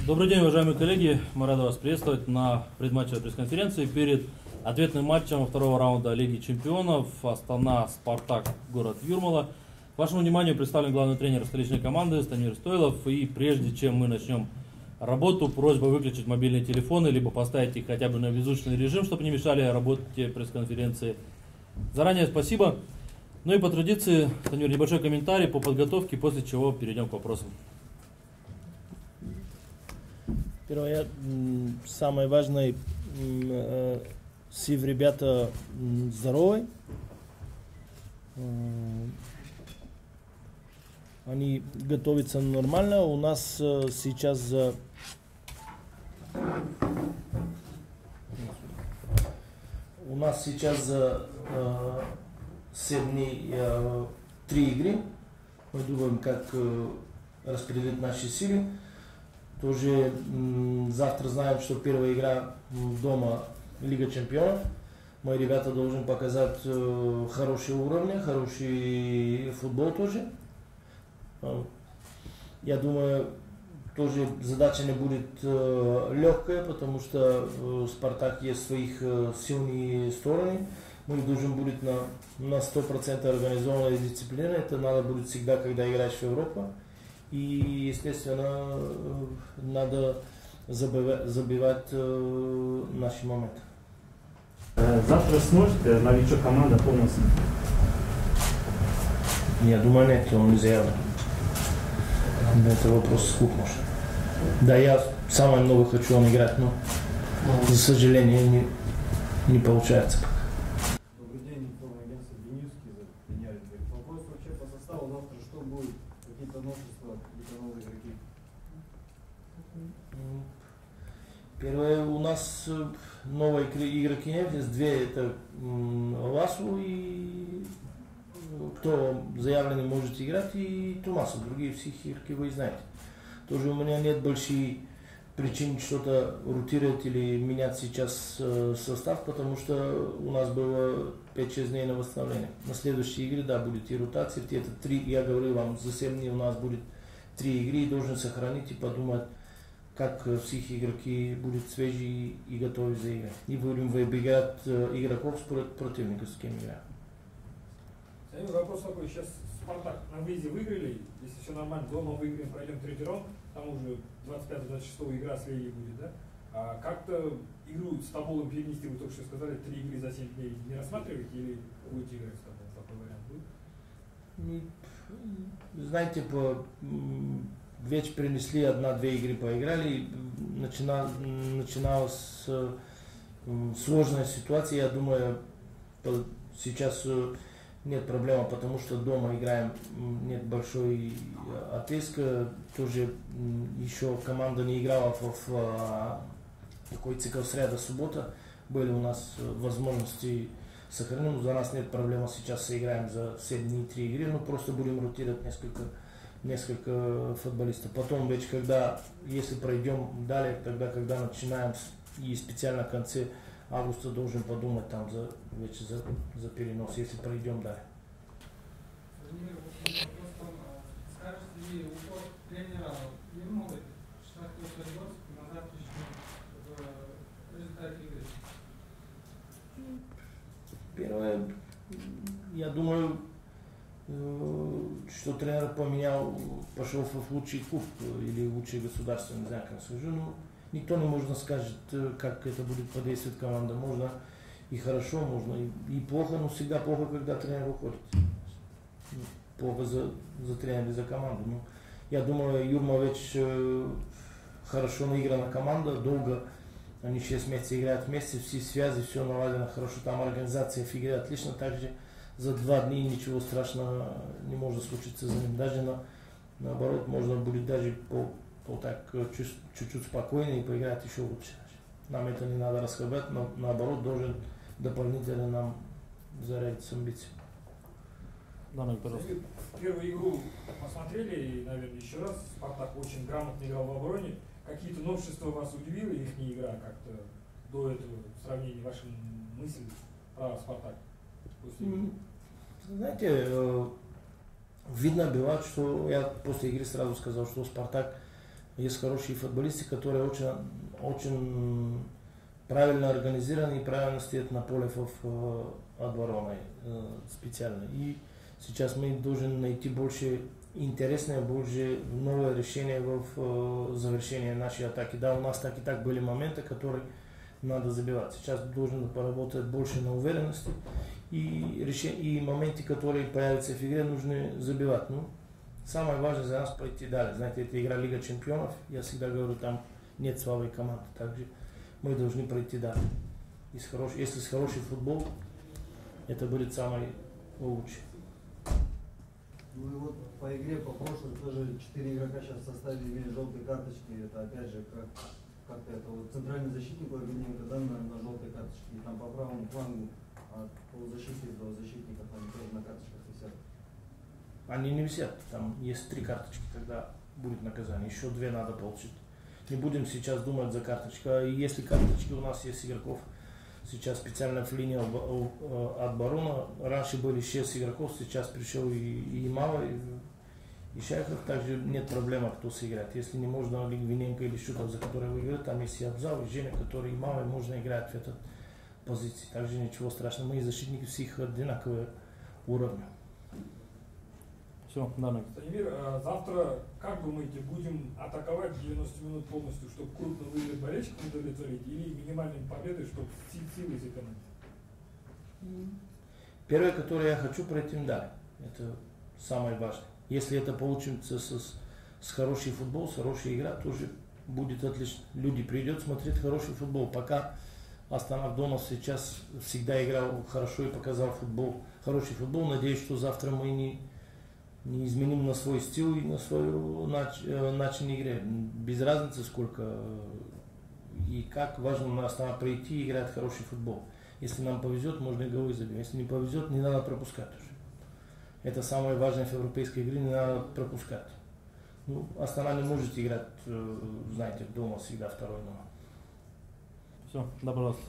Добрый день, уважаемые коллеги. Мы рады вас приветствовать на предматчевой пресс-конференции перед ответным матчем второго раунда Лиги чемпионов Астана Спартак, город Юрмала. К вашему вниманию представлен главный тренер столичной команды Станимир Стойлов. И прежде чем мы начнем работу, просьба выключить мобильные телефоны, либо поставить их хотя бы на беззвучный режим, чтобы не мешали работе пресс-конференции. Заранее спасибо. Ну и по традиции, Станимир, небольшой комментарий по подготовке, после чего перейдем к вопросам. Первое, самое важное, все ребята здоровы. Они готовятся нормально. У нас сейчас 7 дней 3 игры. Мы думаем, как распределить наши силы. Тоже завтра знаем, что первая игра дома Лига чемпионов. Мои ребята должны показать хороший уровень, хороший футбол тоже. Я думаю, тоже задача не будет легкая, потому что Спартак есть своих сильные стороны. Мы должны быть на 100% организованной дисциплины. Это надо будет всегда, когда играешь в Европу. И, естественно, надо забивать наши моменты. Завтра сможет новичок команда полностью? Я думаю, нет, он не заявлен. Это вопрос скуп, может. Да, я самое много хочу он играть, но, за сожалению, не получается. Добрый день, информационное агентство Денисский, Пеняев. Вопрос вообще по составу завтра, что будет? Какие-то новшества, какие-то новые игроки? Первое, у нас новые игроки нет, есть две, это Ласу и кто заявленный может играть, и Тумасов, другие всех игроки вы знаете. Тоже у меня нет больших причин что-то ротировать или менять сейчас состав, потому что у нас было 5-6 дней на восстановление. На следующей игре, да, будет и ротация, это 3, я говорю вам, за 7 дней у нас будет 3 игры, и должен сохранить и подумать, как все игроки будут свежие и готовы за игру. И будем выбирать игроков противника, с кем играем. Вопрос такой, сейчас Спартак на выезде выиграли, если все нормально, дома выиграем, пройдем третий раунд, там уже 25-26 игра с Легией будет, да? А как-то игру с Тоболом перенести, вы только что сказали, 3 игры за 7 дней не рассматриваете или будете играть с Тоболом? Такой вариант будет? Знаете, вечер принесли, 1-2 игры поиграли, начиналась сложная ситуация, я думаю, сейчас нет проблем, потому что дома играем, нет большой отрезка, тоже еще команда не играла в такой цикл среда-суббота, были у нас возможности сохранить, за нас нет проблем, сейчас играем за 7 дней 3 игры, но просто будем ротировать несколько футболистов. Потом, ведь когда, если пройдем далее, тогда, когда начинаем, и специально в конце августа должен подумать там за перенос, если пройдем далее. Скажете ли упор тренера Юрмалы, что на завтрашнем результате игры? Первое, я думаю, что тренер поменял, пошел в лучший клуб или лучшее государство, не знаю, как скажу, но никто не может сказать, как это будет подействовать команда. Можно и хорошо, можно и плохо, но всегда плохо, когда тренер уходит. Плохо за тренера и за команду. Но я думаю, Юрмович хорошо наиграна команда, долго, они 6 месяцев играют вместе, все связи, все наладено хорошо, там организация в игре отлично, также за 2 дня ничего страшного не может случиться за ним. Даже наоборот, можно будет даже так чуть-чуть спокойнее и поиграть еще лучше. Нам это не надо раскрывать, но наоборот должен дополнительно нам зарядить амбиции. Первую игру посмотрели, и, наверное, еще раз. Спартак очень грамотно играл в обороне. Какие-то новшества вас удивило, их игра как-то до этого в сравнении вашим мысль про Спартак? После игры? Знаете, видно бывает, что я после игры сразу сказал, что у Спартак есть хорошие футболисты, которые очень правильно организированы и правильно стоят на поле отбороны специально. И сейчас мы должны найти больше интересное, больше новое решение в завершении нашей атаки. Да, у нас так и так были моменты, которые надо забивать. Сейчас должен поработать больше на уверенности. И моменты, которые появятся в игре, нужно забивать. Ну, самое важное за нас пройти далее. Знаете, это игра Лига Чемпионов. Я всегда говорю, там нет слабой команды. Также мы должны пройти далее. Если с хороший футбол, это будет самый лучший. Ну и вот по игре, по прошлой, тоже 4 игрока сейчас в составе имеют желтые карточки. Это опять же как-то это вот центральный защитник Логвиненко, да, на желтой карточке. И там по правому флангу от полузащитника до защитника там тоже на карточках висят. Они не висят, там есть 3 карточки, тогда будет наказание, еще 2 надо получить. Не будем сейчас думать за карточку. Если карточки у нас есть игроков, сейчас специально в линии от барона, раньше были 6 игроков, сейчас пришел и Мава, и Шайхов, также нет проблемы, кто сыграет. Если не можно Лигвиненко или Шутов, за который выиграет, там есть и Абзал, и Женя, который и Мава, можно играть в этот позиции. Также ничего страшного. Мы защитники всех одинакового уровня. Все, Даник. Станимир, завтра, как думаете, будем атаковать 90 минут полностью, чтобы крупно выиграть болельщиков удовлетворить, или минимальными победой, чтобы силы сэкономить? Первое, которое я хочу пройти далее, это самое важное. Если это получится с хороший футбол, с хорошей игра, тоже будет отлично. Люди придут смотреть хороший футбол. Пока Астана дома сейчас всегда играл хорошо и показал футбол, хороший футбол. Надеюсь, что завтра мы не изменим на свой стиль и на свой начин игры. Без разницы сколько и как, важно на Астана прийти и играть хороший футбол. Если нам повезет, можно и голы забить. Если не повезет, не надо пропускать уже. Это самое важное в европейской игре, не надо пропускать. Ну, Астана не может играть, знаете, дома всегда второй номер. Все, да, пожалуйста.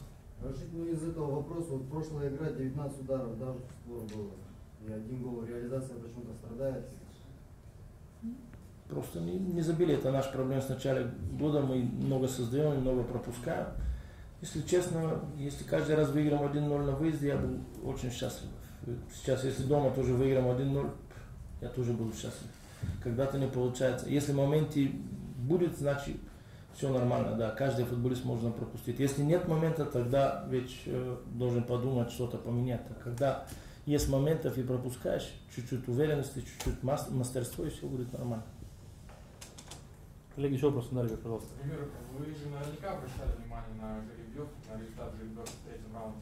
Разрешите, ну из этого вопроса, вот прошлая игра 19 ударов, да, в створ было. И 1 гол, реализация почему-то страдает. Просто не забили, это наша проблема с начала года, мы много создаем, много пропускаем. Если честно, если каждый раз выиграем 1-0 на выезде, я был очень счастлив. Сейчас, если дома тоже выиграем 1-0, я тоже буду счастлив. Когда-то не получается. Если в моменте будет, значит все нормально, да, каждый футболист можно пропустить. Если нет момента, тогда ведь должен подумать, что-то поменять. А когда есть моментов и пропускаешь, чуть-чуть уверенности, чуть-чуть мастерства, и все будет нормально. Коллеги, еще вопрос, Дарья, пожалуйста. Например, вы же наверняка обращали внимание на жеребьевку, на результат жеребьевки в 3-м раунде.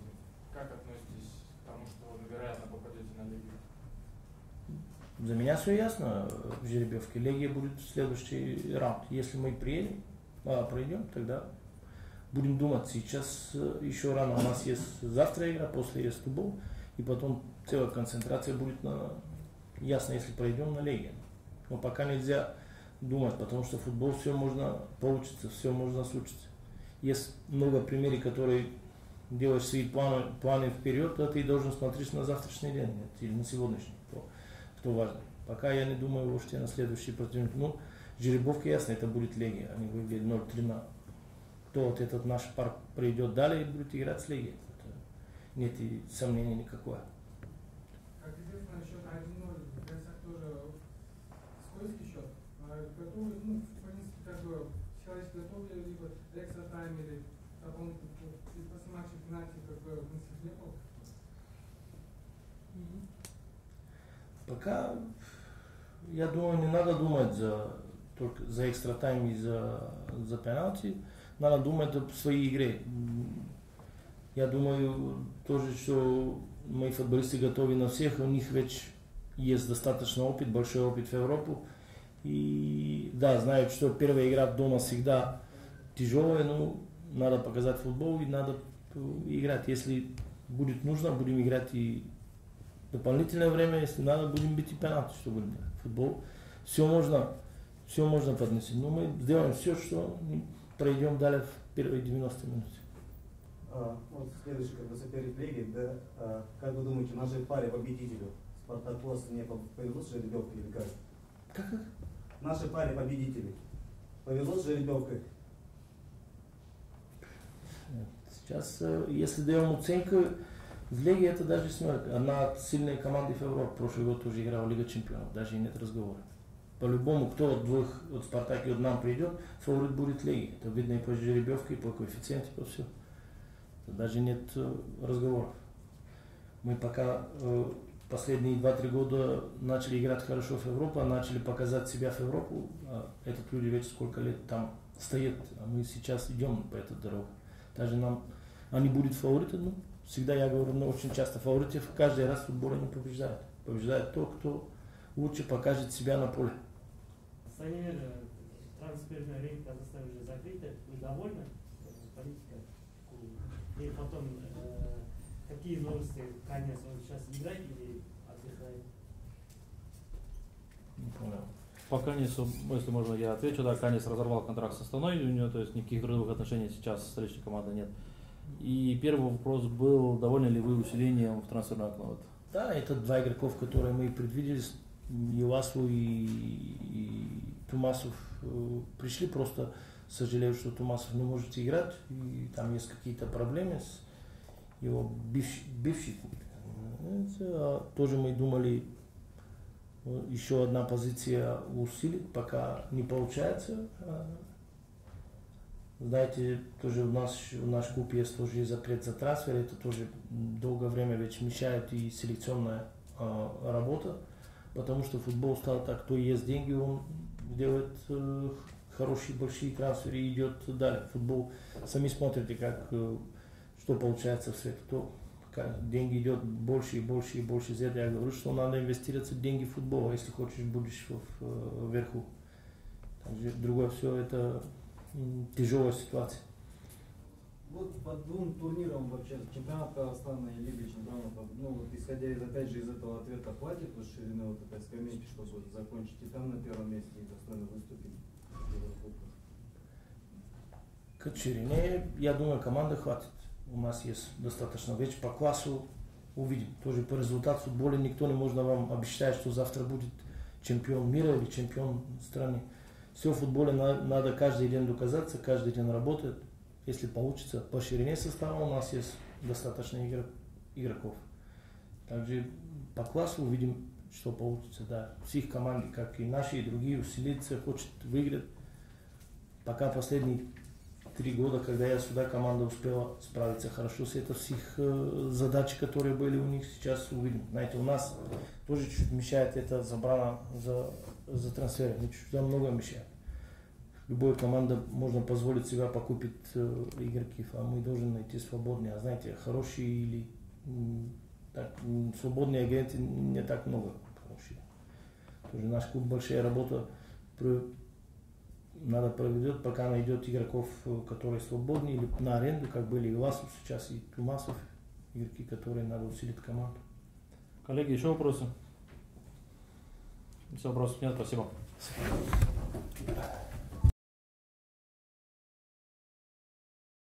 Как относитесь к тому, что вы, вероятно, попадете на Лигу? За меня все ясно в жеребьевке. Легия будет в следующий раунд. Если мы пройдем, тогда будем думать. Сейчас еще рано. У нас есть завтра игра, после есть футбол. И потом целая концентрация будет на... Ясно, если пройдем на Легию. Но пока нельзя думать, потому что футбол все можно получится, все можно случиться. Есть много примеров, которые делаешь свои планы вперед, а ты должен смотреть на завтрашний день или на сегодняшний, кто важно. Пока я не думаю вообще на следующий противник. Ну, жеребовка ясно, это будет Легия. Они выиграли 0-3 на... Кто вот этот наш пар придет далее и будет играть с Легией. Нет и сомнений никакого. Как известно, счет 1-0, это тоже скользкий счет. Готовы, ну, в принципе, как бы, человечество готовы либо экстра тайм или дополнительный, и после матча пенальти, как бы, мысли не было? Пока, я думаю, не надо думать только за экстра тайм и за пенальти. Надо думать о своей игре. Я думаю тоже, что мои футболисты готовы на всех, у них ведь есть достаточно опыт, большой опыт в Европу. И да, знают, что первая игра дома всегда тяжелая, но надо показать футбол и надо играть. Если будет нужно, будем играть и дополнительное время, если надо, будем бить и пенальти, что будем делать. Футбол, все можно поднести. Но мы сделаем все, что пройдем далее в первые 90 минут. Вот следующий соперник лиги, да, как вы думаете, нашей паре победителю Спартакос не повезло с жеребьевкой или как? Как? Нашей паре победителей повезло с жеребьевкой? Сейчас, если даем оценку, в Лиге это даже одна от сильных команд в Европе. Прошлый год тоже играл в Лига Чемпионов, даже и нет разговора. По-любому, кто от двух, от Спартака и от нам придет, фаворит будет Лиги. Это видно и по жеребьевке, и по коэффициенту, по все. Даже нет разговоров. Мы пока последние 2-3 года начали играть хорошо в Европу, начали показать себя в Европу. А этот люди ведь сколько лет там стоит, а мы сейчас идем по этой дороге. Даже нам, они будут фавориты, ну, всегда я говорю, но очень часто фаворитов каждый раз в футболе не побеждает. Побеждает тот, кто лучше покажет себя на поле. Санер, трансферный рынок в Казахстане уже закрыт. Вы довольны политикой? И потом, какие новости? Канес, он сейчас играет или отдыхает? Не понял. По Канису, если можно, я отвечу. Да, Канис разорвал контракт с Астаной, у него, то есть никаких других отношений сейчас с столичной командой нет. И первый вопрос был, довольны ли вы усилением в трансферное окно? Вот. Да, это два игроков, которые мы предвидели, Юласу и Тумасов пришли, просто сожалею, что Тумасов не может играть, и там есть какие-то проблемы с его бывший. Тоже мы думали, еще одна позиция усилить, пока не получается. Знаете, тоже в наш клуб есть тоже запрет за трансфер, это тоже долгое время ведь мешает и селекционная работа, потому что футбол стал так, кто есть деньги, он делает хорошие большие трансферы и идет далее. Футбол, сами смотрите, как, что получается в свете, то деньги идет больше и больше и больше. Я говорю, что надо инвестировать деньги в футбол, если хочешь будешь вверху. Также другое все это тяжелая ситуация. Вот по двум турнирам вообще, чемпионат Казахстана и Лига Чемпионов, ну вот исходя из, опять же, из этого ответа, хватит вот ширины вот этой скамейки, чтобы вот закончить и там на первом месте и достойно выступить в Еврокубках? К ширине, я думаю, команды хватит. У нас есть достаточно. Ведь по классу увидим. Тоже по результату в футболе никто не может вам обещать, что завтра будет чемпион мира или чемпион страны. Все в футболе надо каждый день доказаться, каждый день работать. Если получится, по ширине состава у нас есть достаточно игроков. Также по классу увидим, что получится. Да. Всех команд, как и наши, и другие, усилиться, хочет выиграть. Пока последние 3 года, когда я сюда, команда успела справиться хорошо с этим, всех задач, которые были у них, сейчас увидим. Знаете, у нас тоже чуть-чуть мешает эта забрана за трансферы, чуть-чуть много мешает. Любая команда можно позволить себя покупить игроков, а мы должны найти свободные. А знаете, хорошие или так, свободные агенты не так много хорошие. Тоже наш клуб большая работа надо проведет, пока найдет игроков, которые свободны или на аренду, как были и Васов сейчас, и Тумасов, игроки, которые надо усилить команду. Коллеги, еще вопросы? Если вопросов нет, спасибо.